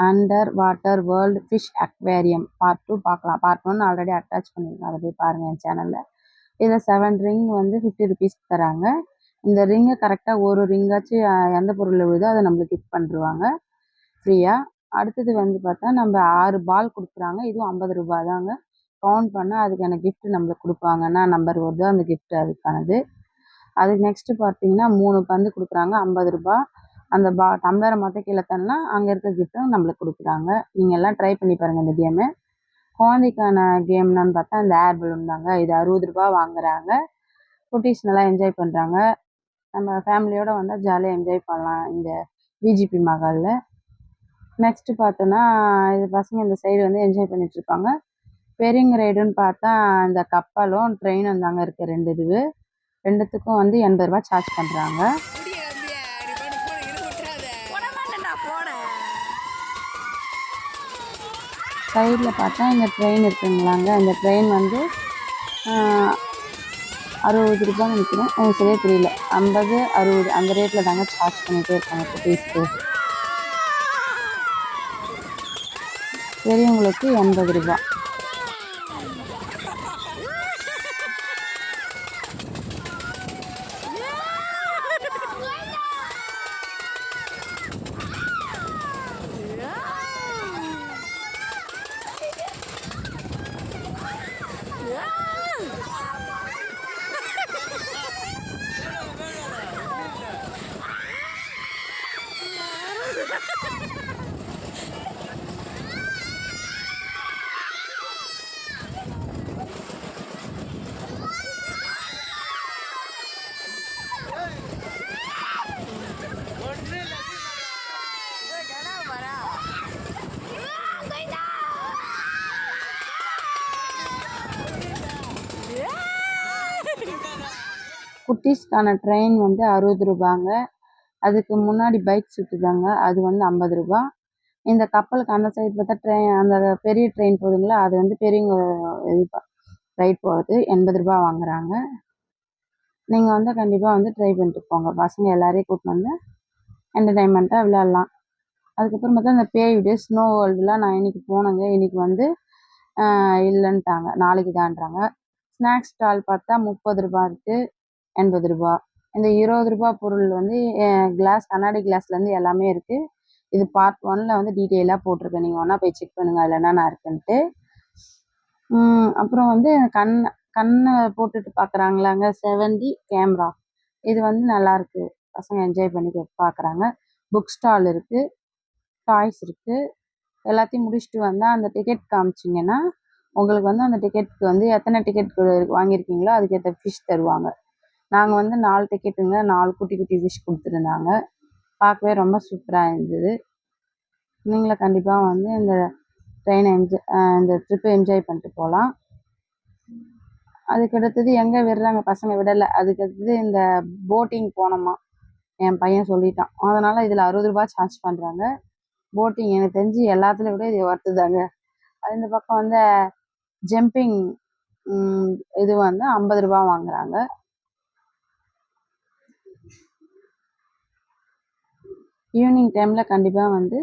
Under water world fish aquarium part 2 பார்க்கலாம். Part 1 already attach பண்ணியிருக்கேன், அதை போய் பாருங்கள் என் சேனலில். இதில் 7 ரிங் வந்து 50 ருபீஸ்க்கு தராங்க. இந்த ரிங்கை கரெக்டாக ஒரு ரிங்காச்சும் எந்த பொருள் விழுதோ அதை நம்மளுக்கு கிஃப்ட் பண்ணிருவாங்க ஃப்ரீயாக. அடுத்தது வந்து பார்த்தா நம்ம 6 பால் கொடுக்குறாங்க. இதுவும் 50 ரூபா தாங்க. கவுண்ட் பண்ணால் அதுக்கான கிஃப்ட் நம்மளுக்கு கொடுப்பாங்கன்னா நம்பர் வருதோ அந்த கிஃப்ட் அதுக்கானது. அதுக்கு நெக்ஸ்ட்டு பார்த்தீங்கன்னா 3 பந்து கொடுக்குறாங்க, 50 ரூபா. அந்த டம்ளரை மட்டும் கீழே தள்ளனா அங்கே இருக்க கிஃப்ட்டும் நம்மளுக்கு கொடுக்குறாங்க. நீங்கள் எல்லாம் ட்ரை பண்ணி பாருங்கள் இந்த கேமு. குழந்தைக்கான கேம்னான்னு பார்த்தா இந்த ஏர் பலூன் தாங்க. இது 60 ரூபா வாங்குறாங்க. குட்டீஸ் நல்லா என்ஜாய் பண்ணுறாங்க. நம்ம ஃபேமிலியோடு வந்தால் ஜாலியாக என்ஜாய் பண்ணலாம் இந்த விஜிபி மகாலில். நெக்ஸ்ட்டு பார்த்தோன்னா இது பசங்க இந்த சைடு வந்து என்ஜாய் பண்ணிகிட்ருப்பாங்க. பெரியங்க ரைடுன்னு பார்த்தா இந்த கப்பலும் ட்ரெயினும் தாங்க இருக்குது. 2 இதுவு. 2த்துக்கும் வந்து 80 ரூபா சார்ஜ் பண்ணுறாங்க. சைடில் பார்த்தா இந்த ட்ரெயின் இருக்குங்களாங்க. இந்த ட்ரெயின் வந்து 60 ரூபான்னு நினைக்கிறேன், எனக்கு சரியாக தெரியல. 50, 60 அந்த ரேட்டில் தாங்க சார்ஜ் பண்ணிகிட்டே இருக்காங்க குட்டீஸ்க்கு. பெரியவங்களுக்கு 80 ரூபா. குட்டீஸ்க்கான ட்ரெயின் வந்து 60 ரூபாங்க. அதுக்கு முன்னாடி பைக் சுற்றுதாங்க, அது வந்து 50 ரூபா. இந்த கப்பலுக்கு அந்த சைடு பார்த்தா அந்த பெரிய ட்ரெயின் போகுதுங்களா, அது வந்து பெரியவங்க இது ரைட் போகிறது 80 ரூபா வாங்குறாங்க. நீங்கள் வந்து கண்டிப்பாக வந்து ட்ரை பண்ணிட்டு போங்க. பசங்க எல்லாரையும் கூப்பிட்டு வந்து என்டர்டைன்மெண்ட்டாக விளையாடலாம். அதுக்கப்புறம் பார்த்தா இந்த பேய் வீடு ஸ்னோ வேர்ல்டுலாம் நான் இன்றைக்கி போனேங்க. இன்றைக்கி வந்து இல்லைன்ட்டாங்க, நாளைக்கு தான்றாங்க. ஸ்நாக்ஸ் ஸ்டால் பார்த்தா 30 ரூபா இருக்குது, 80 ரூபா. இந்த 20 ரூபா பொருள் வந்து கிளாஸ் கண்ணாடி கிளாஸ்லேருந்து எல்லாமே இருக்குது. இது பார்ட் 1ல் வந்து டீட்டெயிலாக போட்டிருக்கேன். நீங்கள் ஒன்றா போய் செக் பண்ணுங்கள் அதில் என்னென்ன இருக்குன்ட்டு. அப்புறம் வந்து கண்ணை போட்டுட்டு பார்க்குறாங்களாங்க 7D கேமரா. இது வந்து நல்லாயிருக்கு, பசங்க என்ஜாய் பண்ணி பார்க்குறாங்க. புக் ஸ்டால் இருக்குது, டாய்ஸ் இருக்குது. எல்லாத்தையும் முடிச்சுட்டு வந்தால் அந்த டிக்கெட் காமிச்சிங்கன்னா உங்களுக்கு வந்து அந்த டிக்கெட்டுக்கு வந்து எத்தனை டிக்கெட் வாங்கியிருக்கீங்களோ அதுக்கேற்ற ஃபிஷ் தருவாங்க. நாங்கள் வந்து 4 டிக்கெட்டுங்க, 4 குட்டி குட்டி ஃபிஷ் கொடுத்துருந்தாங்க. பார்க்கவே ரொம்ப சூப்பராக இருந்தது. நீங்களும் கண்டிப்பாக வந்து இந்த ட்ரெயினை இந்த ட்ரிப்பை என்ஜாய் பண்ணிட்டு போகலாம். அதுக்கடுத்தது எங்கே விடுறாங்க, பசங்க விடலை. அதுக்கடுத்தது இந்த போட்டிங் போனோமா, என் பையன் சொல்லிட்டான். அதனால் இதில் 60 ரூபா சார்ஜ் பண்ணுறாங்க. போட்டிங் எனக்கு தெரிஞ்சு எல்லாத்துலேயும் விட இது ஒர்த்துதாங்க. இந்த பக்கம் வந்து ஜம்பிங் இது வந்து 50 ரூபா வாங்குறாங்க. ஈவினிங் டைமில் கண்டிப்பாக வந்து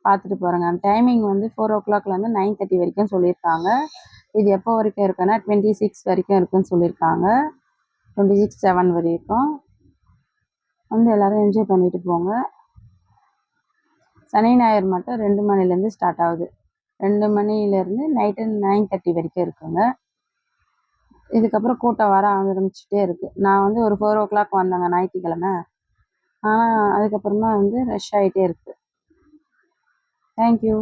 பார்த்துட்டு போகிறேங்க. டைமிங் வந்து 4 o'clockலேருந்து 9:30 வரைக்கும் சொல்லியிருக்காங்க. இது எப்போ வரைக்கும் இருக்குன்னா 26 வரைக்கும் இருக்குன்னு சொல்லியிருக்காங்க. 26/7 வரைக்கும் வந்து எல்லோரும் என்ஜாய் பண்ணிட்டு போங்க. சனி ஞாயிறு மட்டும் 2 மணிலேருந்து ஸ்டார்ட் ஆகுது. 2 மணிலேருந்து நைட்டு 9:30 வரைக்கும் இருக்குங்க. இதுக்கப்புறம் கூட்டம் வர ஆரம்பிச்சுட்டே இருக்குது. நான் வந்து ஒரு 4 o'clock வந்தேங்க ஞாயிற்றுக்கிழமை. ஆனால் அதுக்கப்புறமா வந்து ரஷ் ஆகிட்டே இருக்குது. தேங்க்யூ.